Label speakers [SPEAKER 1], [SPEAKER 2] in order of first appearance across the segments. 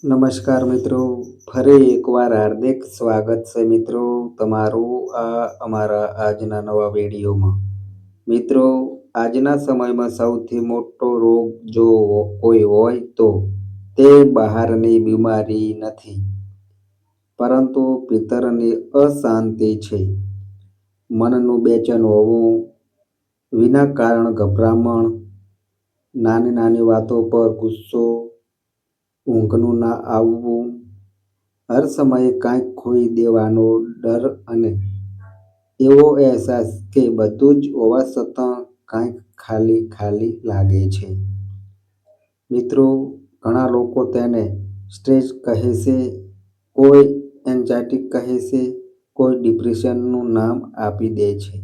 [SPEAKER 1] નમસ્કાર મિત્રો, ફરી એકવાર હાર્દિક સ્વાગત છે મિત્રો તમારું અમારા આજના નવા વિડીયોમાં. મિત્રો, આજના સમયમાં સૌથી મોટો રોગ જો કોઈ હોય તો તે બહારની બીમારી નથી, પરંતુ ભીતરની અશાંતિ છે. મનનું બેચેન હોવું, વિના કારણ ગભરામણ, નાની નાની વાતો પર ગુસ્સો, ઊંઘનું ના આવવું, હર સમયે કાંઈક ખોઈ દેવાનો ડર અને એવો અહેસાસ કે બધું જ હોવા છતાં કાંઈક ખાલી ખાલી લાગે છે. મિત્રો, ઘણા લોકો તેને સ્ટ્રેસ કહે છે, કોઈ એન્ઝાયટી કહે છે, કોઈ ડિપ્રેશનનું નામ આપી દે છે.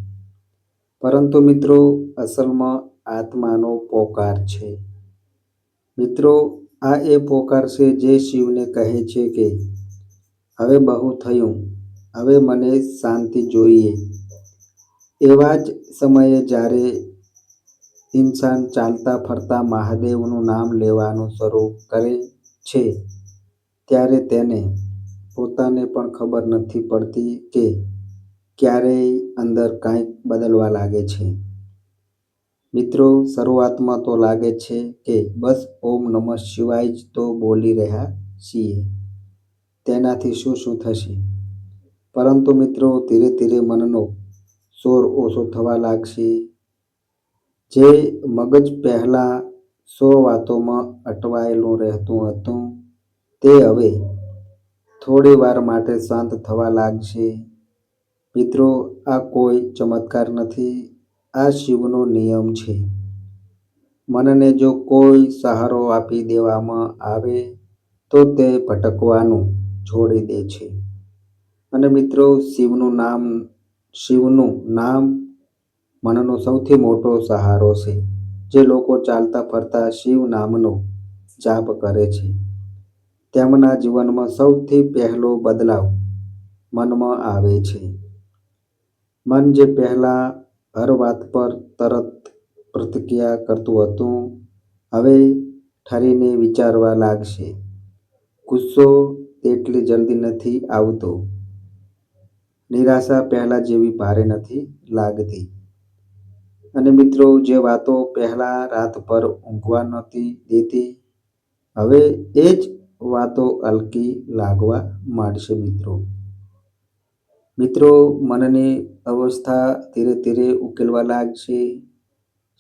[SPEAKER 1] પરંતુ મિત્રો, અસલમાં આત્માનો પોકાર છે. મિત્રો, આ એ પોકાર છે જે શિવને કહે છે કે હવે બહુ થયું, હવે મને શાંતિ જોઈએ. એવા જ સમયે જ્યારે ઇન્સાન ચાલતા ફરતા મહાદેવનું નામ લેવાનું શરૂ કરે છે, ત્યારે તેને પોતાને પણ ખબર નથી પડતી કે ક્યારેય અંદર કાંઈક બદલવા લાગે છે. મિત્રો, શરૂઆતમાં તો લાગે છે કે બસ ઓમ નમઃ શિવાય જ તો બોલી રહ્યા છીએ, તેનાથી શું થશે? પરંતુ મિત્રો, ધીરે ધીરે મનનો શોર ઓછો થવા લાગશે. જે મગજ પહેલા 100 વાતોમાં અટવાયેલું રહેતું હતું, તે હવે થોડી વાર માટે શાંત થવા લાગશે. મિત્રો, આ કોઈ ચમત્કાર નથી, આ શિવનો નિયમ છે. મનને જો કોઈ સહારો આપી દેવામાં આવે તો તે ભટકવાનું છોડી દે છે. અને મિત્રો, શિવનું નામ મનનો સૌથી મોટો સહારો છે. જે લોકો ચાલતા ફરતા શિવ નામનો જાપ કરે છે, તેમના જીવનમાં સૌથી પહેલો બદલાવ મનમાં આવે છે. મન જે પહેલા હર વાત પર તરત પ્રતિક્રિયા કરતું હતું, હવે ઠરીને વિચારવા લાગશે. ગુસ્સો તેટલી જલ્દી નથી આવતો, નિરાશા પહેલા જેવી ભારે નથી લાગતી. અને મિત્રો, જે વાતો પહેલા રાત પર ઊંઘવા નહોતી દેતી, હવે એ જ વાતો હલકી લાગવા માંડશે. મિત્રો, મનની અવસ્થા ધીરે ધીરે ઉકેલવા લાગશે.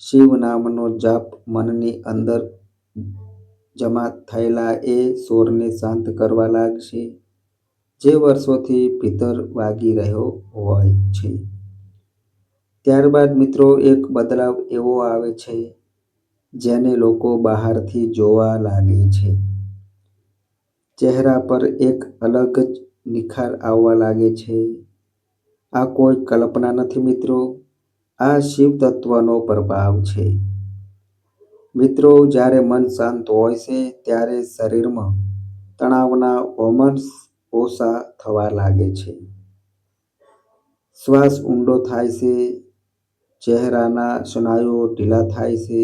[SPEAKER 1] શિવ નામનો જાપ મનની અંદર જમા થયેલા એ શોરને શાંત કરવા લાગશે, જે વર્ષોથી ભીતર વાગી રહ્યો હોય છે. ત્યારબાદ મિત્રો, એક બદલાવ એવો આવે છે જેને લોકો બહારથી જોવા લાગે છે. ચહેરા પર એક અલગ જ નિખાર આવવા લાગે છે. આ કોઈ કલ્પના નથી મિત્રો, આ શિવ તત્વનો પ્રભાવ છે. મિત્રો, જ્યારે મન શાંત હોય છે, ત્યારે શરીરમાં તણાવના હોર્મોન્સ ઓછા થવા લાગે છે. શ્વાસ ઊંડો થાય છે, ચહેરાના સ્નાયુઓ ઢીલા થાય છે,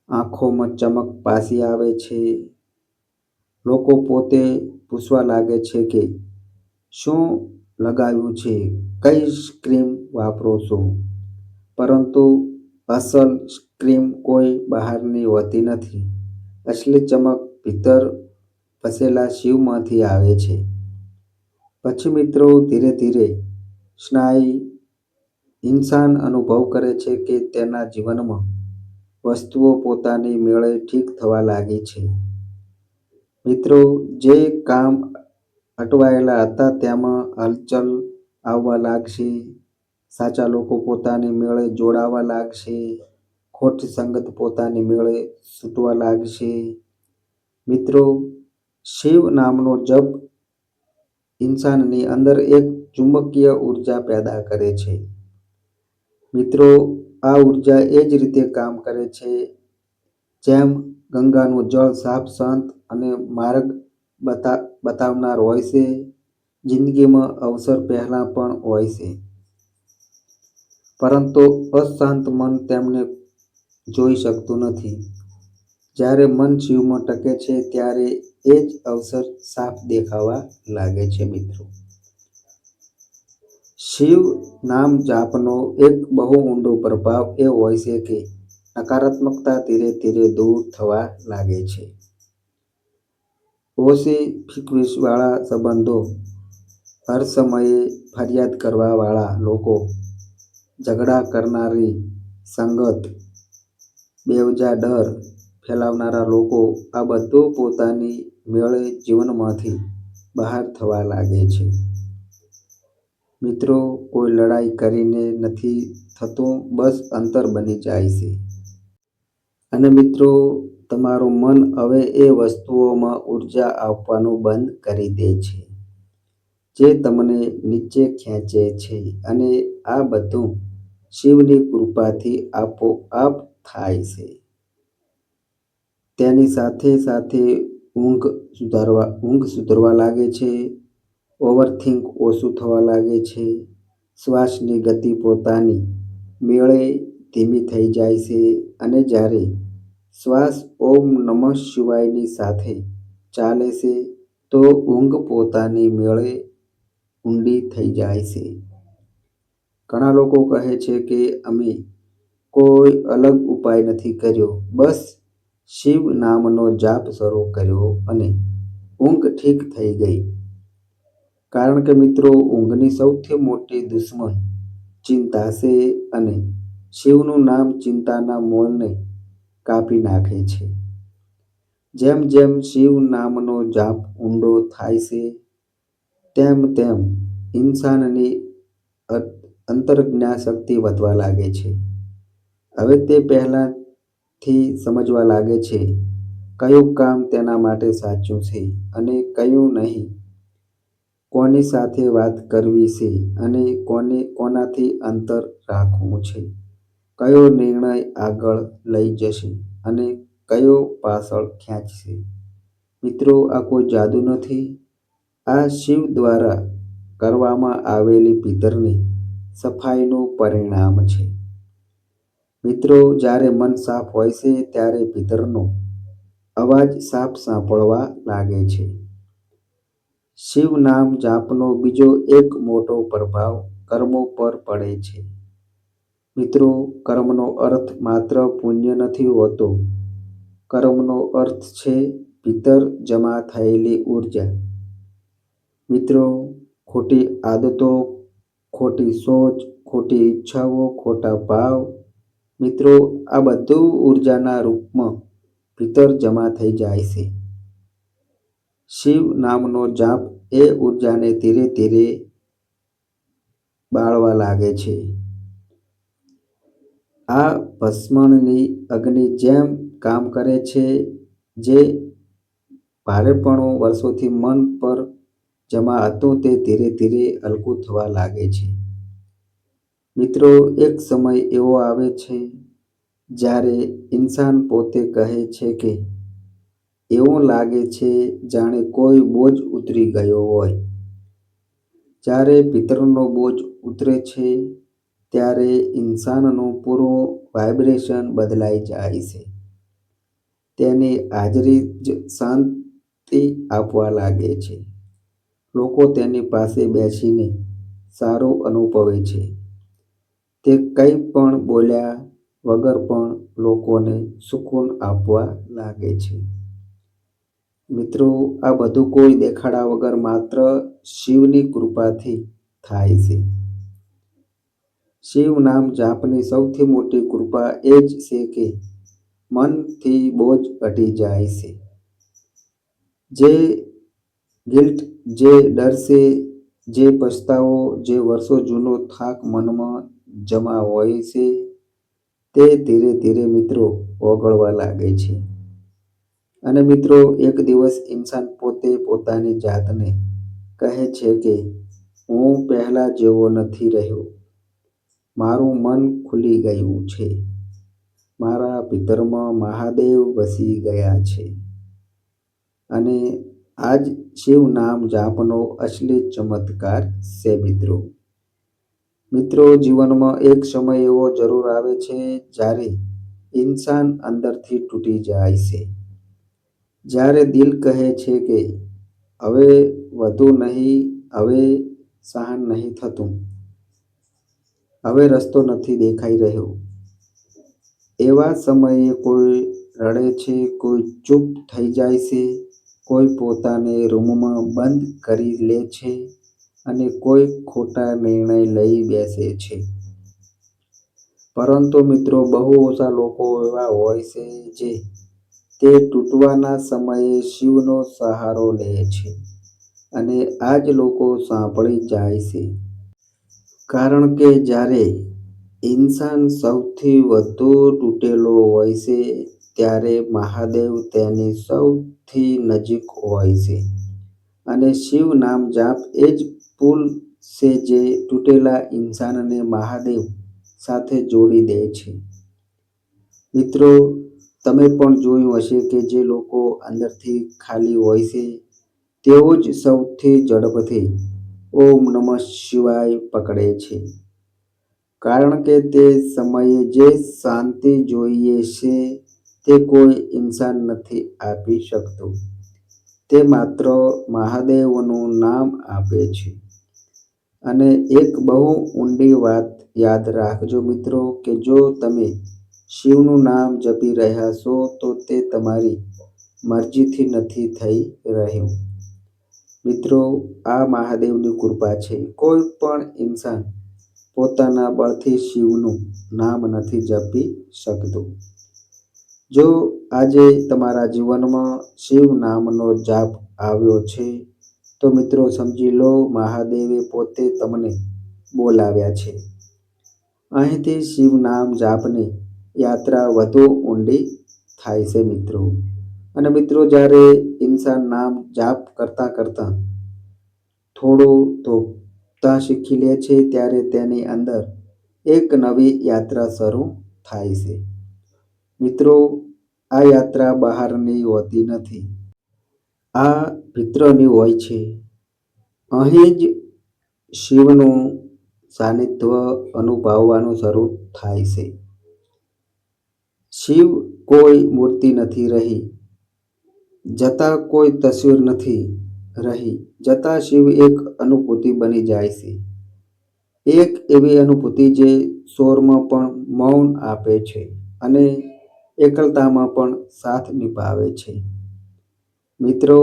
[SPEAKER 1] આંખોમાં ચમક પાછી આવે છે. લોકો પોતે પૂછવા લાગે છે કે શું લગાવ્યું છે, કઈ ક્રીમ વાપરો છો? પરંતુ અસલ ક્રીમ કોઈ બહારની હોતી નથી. અસલી ચમક ભીતર વસેલા શિવમાંથી આવે છે. પછી મિત્રો, ધીરે ધીરે ઇન્સાન અનુભવ કરે છે કે તેના જીવનમાં વસ્તુઓ પોતાની મેળે ઠીક થવા લાગી છે. મિત્રો, જે કામ અટવાયેલા હતા તેમાં હલચલ આવવા લાગશે. સાચા લોકો પોતાની મેળે જોડાવા લાગશે, ખોટી સંગત પોતાની મેળે છૂટવા લાગશે. મિત્રો, શિવ નામનો જપ ઇન્સાનની અંદર એક ચુંબકીય ઉર્જા પેદા કરે છે. મિત્રો, આ ઉર્જા એ જ રીતે કામ કરે છે જેમ ગંગાનું જળ સાફ, શાંત અને માર્ગ બતાવનાર હોય છે. જિંદગીમાં અવસર પહેલા પણ હોય છે, પરંતુ અશાંત મન તેમને જોઈ શકતું નથી. જ્યારે મન શિવમાં ટકે છે ત્યારે એ જ અવસર સાફ દેખાવા લાગે છે મિત્રો. શિવ નામ જાપનો એક બહુ ઊંડો પ્રભાવ એ હોય છે કે નકારાત્મકતા ધીરે ધીરે દૂર થવા લાગે છે. વાળા સંબંધો, હર સમયે ફરિયાદ કરવાવાળા લોકો, ઝઘડા કરનારી સંગત, બેવજા ડર ફેલાવનારા લોકો આ બધું પોતાની મેળે જીવનમાંથી બહાર થવા લાગે છે. મિત્રો, કોઈ લડાઈ કરીને નથી થતું, બસ અંતર બની જાય છે. અને મિત્રો, તમારું મન હવે એ વસ્તુઓમાં ઉર્જા આપવાનું બંધ કરી દે છે જે તમને નીચે ખેંચે છે અને આ બધું શિવની કૃપાથી આપોઆપ થાય છે. તેની સાથે સાથે ઊંઘ સુધરવા લાગે છે, ઓવરથિંક ઓછું થવા લાગે છે, શ્વાસની ગતિ પોતાની મેળે ધીમી થઈ જાય છે અને જ્યારે શ્વાસ ઓમ નમઃ શિવાયની સાથે ચાલે છે તો ઊંઘ પોતાની મેળે ઊંડી થઈ જાય છે. ઘણા લોકો કહે છે કે અમે કોઈ અલગ ઉપાય નથી કર્યો, બસ શિવ નામનો જાપ શરૂ કર્યો અને ઊંઘ ઠીક થઈ ગઈ. કારણ કે મિત્રો, ઊંઘની સૌથી મોટી દુશ્મન ચિંતા છે અને શિવનું નામ ચિંતાના મૂળને કાપી નાખે છે. જેમ જેમ શિવ નામનો જાપ ઊંડો થાય છે તેમ તેમ ઇન્સાનની અંતર્જ્ઞાન શક્તિ વધવા લાગે છે. હવે તે પહેલાથી સમજવા લાગે છે કયું કામ તેના માટે સાચું છે અને કયું નહીં, કોની સાથે વાત કરવી છે અને કોનાથી અંતર રાખવું છે, કયો નિર્ણય આગળ લઈ જશે અને કયો પાછળ ખેંચશે. મિત્રો, આ કોઈ જાદુ નથી, આ શિવ દ્વારા કરવામાં આવેલી ભીતરની સફાઈનું પરિણામ છે. મિત્રો, જ્યારે મન સાફ હોય છે ત્યારે ભીતરનો અવાજ સાફ સાંભળવા લાગે છે. શિવ નામ જાપનો બીજો એક મોટો પ્રભાવ કર્મો પર પડે છે. મિત્રો, કર્મનો અર્થ માત્ર પુણ્ય નથી હોતો. કર્મનો અર્થ છે ભીતર જમા થયેલી ઉર્જા. મિત્રો, ખોટી આદતો, ખોટી સોચ, ખોટી ઈચ્છાઓ, ખોટા ભાવ, મિત્રો આ બધું ઉર્જાના રૂપમાં ભીતર જમા થઈ જાય છે. શિવ નામનો જાપ એ ઉર્જાને ધીરે ધીરે બાળવા લાગે છે. આ ભસ્મની અગ્નિ જેમ કામ કરે છે, જે ભારેપણું વર્ષોથી મન પર જમા હતું તે ધીરે ધીરે હલકું થવા લાગે છે. મિત્રો, એક સમય એવો આવે છે જ્યારે ઇન્સાન પોતે કહે છે કે એવું લાગે છે જાણે કોઈ બોજ ઉતરી ગયો હોય. જ્યારે ભીતરનો બોજ ઉતરે છે ત્યારે ઇન્સાનનું પૂરું વાઇબ્રેશન બદલાઈ જાય છે. તેની હાજરી જ શાંતિ આપવા લાગે છે. લોકો તેની પાસે બેસીને સારું અનુભવે છે. તે કંઈ પણ બોલ્યા વગર પણ લોકોને સુકૂન આપવા લાગે છે. મિત્રો, આ બધું કોઈ દેખાડા વગર માત્ર શિવની કૃપાથી થાય છે. શિવ નામ જાપની સૌથી મોટી કૃપા એ જ છે કે મનથી બોજ હટી જાય છે. જે ગિલ્ટ, જે ડર છે, જે પછતાવો, જે વર્ષો જૂનો થાક મનમાં જમા હોય છે તે ધીરે ધીરે મિત્રો ઓગળવા લાગે છે. અને મિત્રો, એક દિવસ ઇન્સાન પોતે પોતાની જાતને કહે છે કે હું પહેલા જેવો નથી રહ્યો. મારું મન ખુલી ગયું છે. મારા ભીતરમાં મહાદેવ વસી ગયા છે. અને આ જ શિવ નામ જાપનો અસલી ચમત્કાર છે મિત્રો. મિત્રો, જીવનમાં એક સમય એવો જરૂર આવે છે જ્યારે ઇન્સાન અંદરથી તૂટી જાય છે. જ્યારે દિલ કહે છે કે હવે વધુ નહીં, હવે સહન નહીં થતું, હવે રસ્તો નથી દેખાઈ રહ્યો. એવા સમયે કોઈ રડે છે, કોઈ ચૂપ થઈ જાય છે, કોઈ પોતાને રૂમમાં બંધ કરી લે છે અને કોઈ ખોટા નિર્ણય લઈ બેસે છે. પરંતુ મિત્રો, બહુ ઓછા લોકો એવા હોય છે જે તે તૂટવાના સમયે શિવનો સહારો લે છે. અને આ જ લોકો સાંભળી જાય છે. કારણ કે જ્યારે ઇન્સાન સૌથી વધુ તૂટેલો હોય છે, ત્યારે મહાદેવ તેની સૌથી નજીક હોય છે. અને શિવ નામ જાપ એ જ પુલ છે જે તૂટેલા ઇન્સાનને મહાદેવ સાથે જોડી દે છે. મિત્રો, તમે પણ જોયું હશે કે જે લોકો અંદરથી ખાલી હોય છે, તેઓ જ સૌથી ઝડપથી ઓમ નમઃ શિવાય પકડે છે. કારણ કે તે સમયે જે શાંતિ જોઈએ છે તે કોઈ ઇન્સાન નથી આપી શકતું. તે માત્ર મહાદેવનું નામ આપે છે. અને એક બહુ ઊંડી વાત યાદ રાખજો મિત્રો, કે જો તમે શિવનું નામ જપી રહ્યા છો તો તે તમારી મરજીથી નથી થઈ રહ્યું. મિત્રો, આ મહાદેવની કૃપા છે. કોઈ પણ ઇન્સાન પોતાના બળથી શિવનું નામ નથી જપી શકતું. જો આજે તમારા જીવનમાં શિવ નામનો જાપ આવ્યો છે, તો મિત્રો સમજી લો મહાદેવે પોતે તમને બોલાવ્યા છે. અહીંથી શિવ નામ જાપની યાત્રા વધુ ઊંડી થાય છે મિત્રો. અને મિત્રો, જ્યારે ઇન્સાન નામ જાપ કરતાં કરતાં થોડું થોભતા શીખી લે છે, ત્યારે તેની અંદર એક નવી યાત્રા શરૂ થાય છે. મિત્રો, આ યાત્રા બહારની હોતી નથી. આ ભીતરની હોય છે. અહીં જ શિવનું સાનિધ્ય અનુભવવાનું શરૂ થાય છે. શિવ કોઈ મૂર્તિ નથી રહી જતાં, કોઈ તસવીર નથી રહી જતાં. શિવ એક અનુભૂતિ બની જાય છે. એક એવી અનુભૂતિ જે શોરમાં પણ મૌન આપે છે અને એકલતામાં પણ સાથ નિભાવે છે. મિત્રો,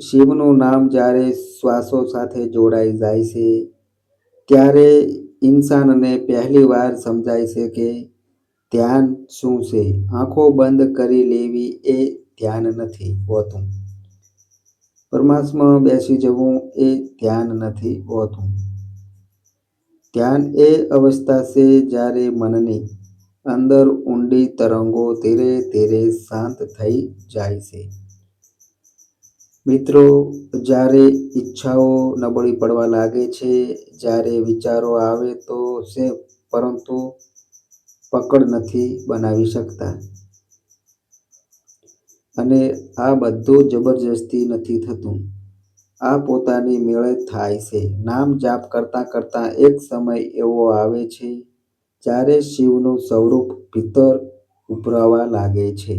[SPEAKER 1] શિવનું નામ જ્યારે શ્વાસો સાથે જોડાઈ જાય છે, ત્યારે ઇન્સાનને પહેલી વાર સમજાય છે કે ધ્યાન શું છે. આંખો બંધ કરી લેવી એ ધ્યાન નથી હોતું. પરમાત્મામાં બેસી જવું એ ધ્યાન નથી હોતું. ધ્યાન એ અવસ્થા છે જ્યારે મનની અંદર ઊંડી તરંગો ધીરે ધીરે શાંત થઈ જાય છે. મિત્રો, જ્યારે ઈચ્છાઓ નબળી પડવા લાગે છે, જ્યારે વિચારો આવે તો છે પરંતુ પકડ નથી બનાવી શકતા. અને આ બધું જબરજસ્તી નથી થતું. આ પોતાની મેળે થાય છે. નામ જાપ કરતાં કરતાં એક સમય એવો આવે છે જ્યારે શિવનું સ્વરૂપ ભીતર ઉભરવા લાગે છે.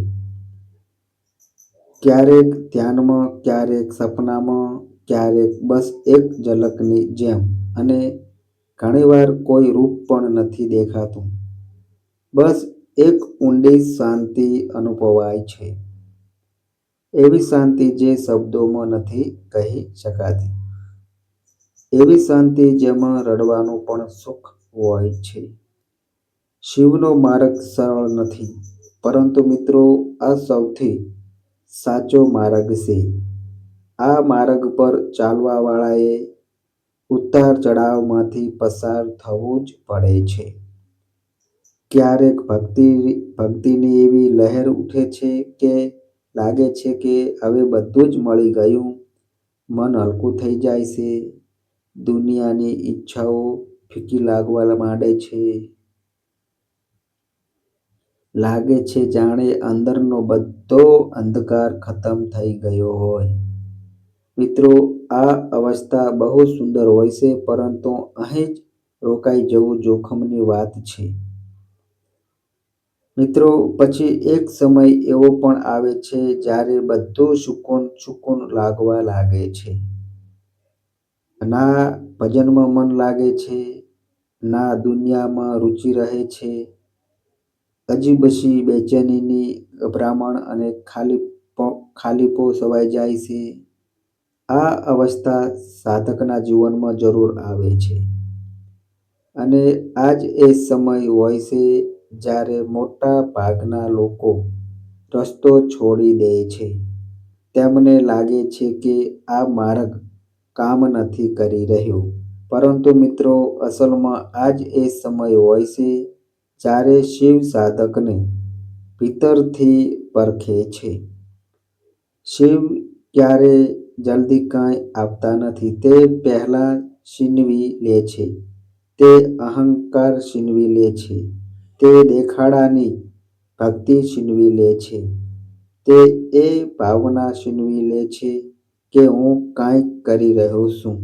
[SPEAKER 1] ક્યારેક ધ્યાનમાં, ક્યારેક સપનામાં, ક્યારેક બસ એક ઝલકની જેમ. અને ઘણીવાર કોઈ રૂપ પણ નથી દેખાતું. બસ એક ઊંડી શાંતિ અનુભવાય છે. એવી શાંતિ જે શબ્દોમાં નથી કહી શકાતી. એવી શાંતિ જેમાં રડવાનું પણ સુખ હોય છે. શિવનો માર્ગ સરળ નથી, પરંતુ મિત્રો આ સૌથી સાચો માર્ગ છે. આ માર્ગ પર ચાલવાવાળાએ ઉતાર ચઢાવમાંથી પસાર થવું જ પડે છે. ક્યારેક ભક્તિની એવી લહેર ઉઠે છે કે લાગે છે કે હવે બધું જ મળી ગયું. મન હલકું થઈ જાય છે. દુનિયાની ઈચ્છાઓ ફીકી લાગવા માંડે છે. લાગે છે જાણે અંદરનો બધો અંધકાર ખતમ થઈ ગયો હોય. મિત્રો, આ અવસ્થા બહુ સુંદર હોય છે, પરંતુ અહીં જ રોકાઈ જવું જોખમની વાત છે. મિત્રો, પછી એક સમય એવો પણ આવે છે જ્યારે બધું સુકૂન સુકૂન લાગવા લાગે છે. ના ભજનમાં મન લાગે છે, ના દુનિયામાં રુચિ રહે છે. અજીબસી બેચેનીની ગભરામણ અને ખાલીપો છવાઈ જાય છે. આ અવસ્થા સાધકના જીવનમાં જરૂર આવે છે. અને આજ એ સમય હોય છે જ્યારે મોટા ભાગના લોકો રસ્તો છોડી દે છે. તેમને લાગે છે કે આ માર્ગ કામ નથી કરી રહ્યો. પરંતુ મિત્રો, અસલમાં આજ એ સમય હોય છે જ્યારે શિવ સાધકને ભીતરથી પરખે છે. શિવ ક્યારે જલ્દી કાંઈ આપતા નથી. તે પહેલાં છીનવી લે છે. તે અહંકાર છીનવી લે છે. તે દેખાડાની ભક્તિ છીનવી લે છે. તે એ ભાવના છીનવી લે છે કે હું કાંઈક કરી રહ્યો છું.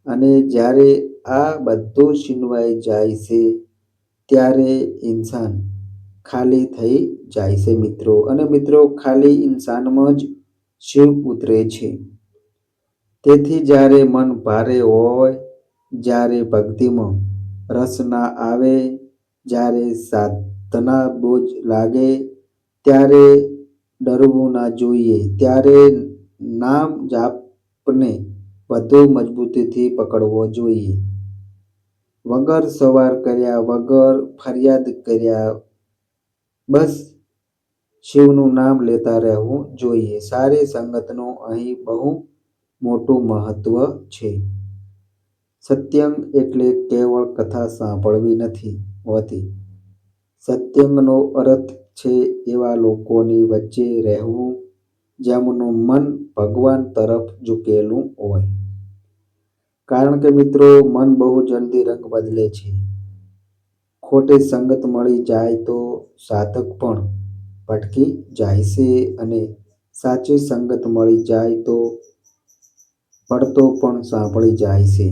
[SPEAKER 1] અને જ્યારે આ બધું છીનવાઈ જાય છે ત્યારે ઇન્સાન ખાલી થઈ જાય છે મિત્રો. અને મિત્રો, ખાલી ઇન્સાનમાં જ શિવ ઉતરે છે. તેથી જ્યારે મન ભારે હોય, જ્યારે ભક્તિમાં રસ ના આવે, જ્યારે સાધના બોજ લાગે, ત્યારે ડરવું ના જોઈએ. ત્યારે નામ જાપને વધુ મજબૂતીથી પકડવો જોઈએ. વગર સવાર કર્યા, વગર ફરિયાદ કર્યા બસ શિવનું નામ લેતા રહેવું જોઈએ. સારી સંગતનું અહીં બહુ મોટું મહત્વ છે. સત્સંગ એટલે કેવળ કથા સાંભળવી નથી હોતી. સત્સંગનો અર્થ છે એવા લોકોની વચ્ચે રહેવું જેમનું મન ભગવાન તરફ ઝૂકેલું હોય. કારણ કે મિત્રો, મન બહુ જલ્દી રંગ બદલે છે. ખોટી સંગત મળી જાય તો સાધક પણ ભટકી જાય છે અને સાચી સંગત મળી જાય તો પડતો પણ સાંભળી જાય છે.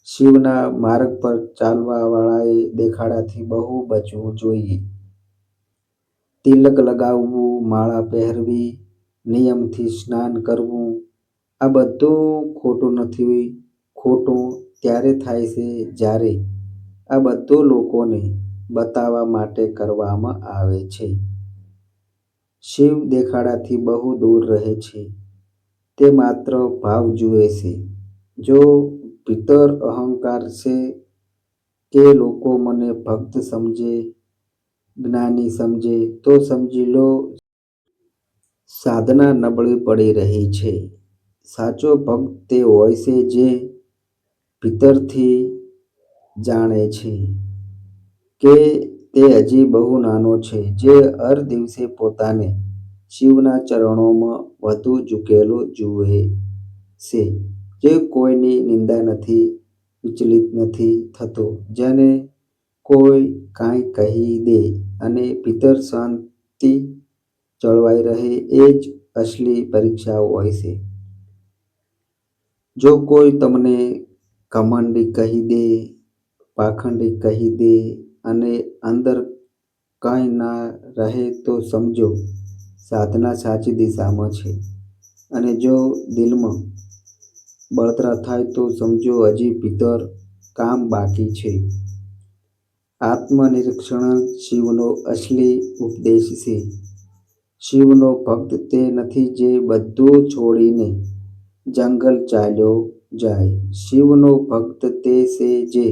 [SPEAKER 1] શિવના માર્ગ પર ચાલવા વાળાએ દેખાડાથી બહુ બચવું જોઈએ. તિલક લગાવવું, માળા પહેરવી, નિયમથી સ્નાન કરવું, આ બધું ખોટું નથી. ખોટું ત્યારે થાય છે જ્યારે આ બધું લોકોને બતાવવા માટે કરવામાં આવે છે. શિવ દેખાડાથી બહુ દૂર રહે છે. તે માત્ર ભાવ જુએ છે. જો ભીતર અહંકાર છે કે લોકો મને ભક્ત સમજે, જ્ઞાની સમજે, તો સમજી લો સાધના નબળી પડી રહી છે. સાચો ભક્ત તે હોય છે જે ભીતરથી જાણે છે કે તે હજી બહુ નાનો છે, જે હર દિવસે પોતાને શિવના ચરણોમાં વધુ ઝૂકેલો જુએ છે, જે કોઈની નિંદા નથી, વિચલિત નથી થતો, જેને કોઈ કાંઈ કહી દે અને ભીતર શાંતિ જળવાઈ રહે, એ જ અસલી પરીક્ષા હોય છે. જો કોઈ તમને ઘમંડી કહી દે, પાખંડી કહી દે અને અંદર કંઈ ના રહે તો સમજો સાધના સાચી દિશામાં છે. અને જો દિલમાં બળતરા થાય તો સમજો હજી ભીતર કામ બાકી છે. આત્મનિરીક્ષણ શિવનો અસલી ઉપદેશ છે. શિવનો ભક્ત તે નથી જે બધું છોડીને જંગલ ચાલ્યો જાય. શિવનો ભક્ત તે છે જે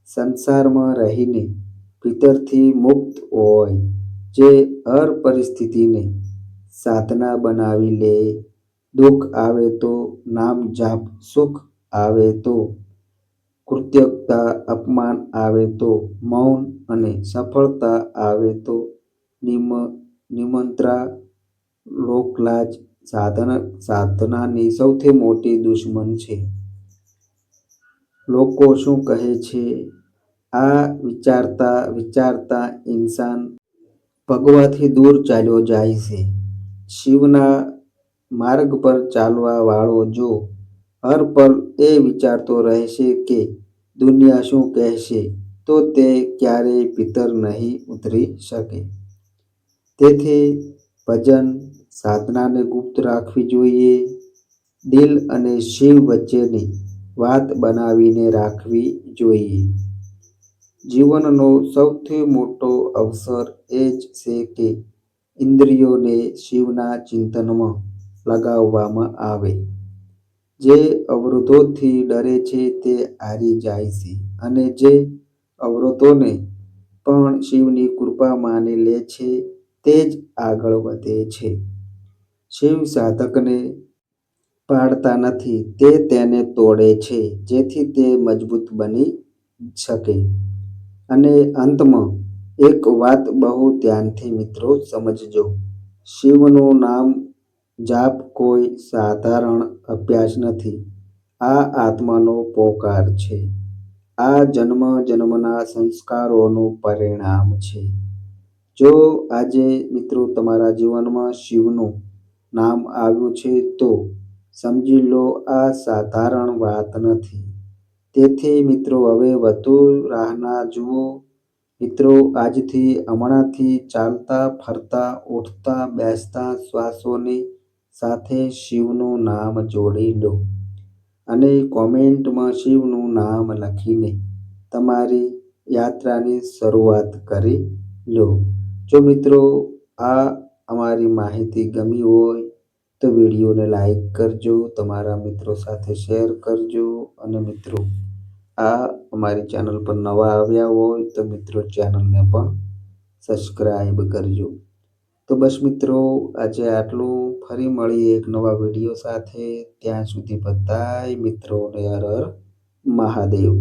[SPEAKER 1] સંસારમાં રહીને ભીતરથી મુક્ત હોય, જે હર પરિસ્થિતિને સાધના બનાવી લે. દુઃખ આવે તો નામ જાપ, સુખ આવે તો કૃતજ્ઞતા, અપમાન આવે તો મૌન અને સફળતા આવે તો નિમંત્રા. લોકલાજ સાધનાની સૌથી મોટી દુશ્મન છે. લોકો શું કહે છે, આ વિચારતા વિચારતા ઇન્સાન ભગવાનથી દૂર ચાલ્યો જાય છે. શિવના માર્ગ પર ચાલવા વાળો જો હર પળ એ વિચારતો રહેશે કે દુનિયા શું કહેશે, તો તે ક્યારેય ભીતર નહીં ઉતરી શકે. તેથી ભજન સાધનાને ગુપ્ત રાખવી જોઈએ. દિલ અને શિવ વચ્ચેની વાત બનાવીને રાખવી જોઈએ. જીવનનો સૌથી મોટો અવસર એ જ છે કે ઇન્દ્રિયોને શિવના ચિંતનમાં લગાવવામાં આવે. જે અવરોધોથી ડરે છે તે હારી જાય છે અને જે અવરોધોને પણ શિવની કૃપા માની લે છે તે જ આગળ વધે છે. શિવ સાધકને પાડતા નથી, તે તેને તોડે છે જેથી તે મજબૂત બની શકે. અને અંતમાં એક વાત બહુ ધ્યાનથી મિત્રો સમજજો. શિવનું નામ જાપ કોઈ સાધારણ અભ્યાસ નથી. આ આત્માનો પોકાર છે. આ જન્મ જન્મના સંસ્કારોનું પરિણામ છે. જો આજે મિત્રો તમારા જીવનમાં શિવનું નામ આવ્યું છે તો સમજી લો આ સાધારણ વાત નથી. તેથી મિત્રો હવે વધુ રાહ ના જુઓ. મિત્રો આજથી હમણાંથી ચાલતા ફરતા ઉઠતા બેસતા શ્વાસોની સાથે શિવનું નામ જોડી લો અને કોમેન્ટમાં શિવનું નામ લખીને તમારી યાત્રાની શરૂઆત કરી લો. જો મિત્રો આ અમારી માહિતી ગમી હોય તો વિડીયોને લાઈક કરજો, તમારા મિત્રો સાથે શેર કરજો અને મિત્રો આ અમારી ચેનલ પર નવા આવ્યા હોય તો મિત્રો ચેનલને પણ સબસ્ક્રાઈબ કરજો. તો બસ મિત્રો આજે આટલું. ફરી મળીએ એક નવા વિડીયો સાથે. ત્યાં સુધી બધાય મિત્રોને હર હર મહાદેવ.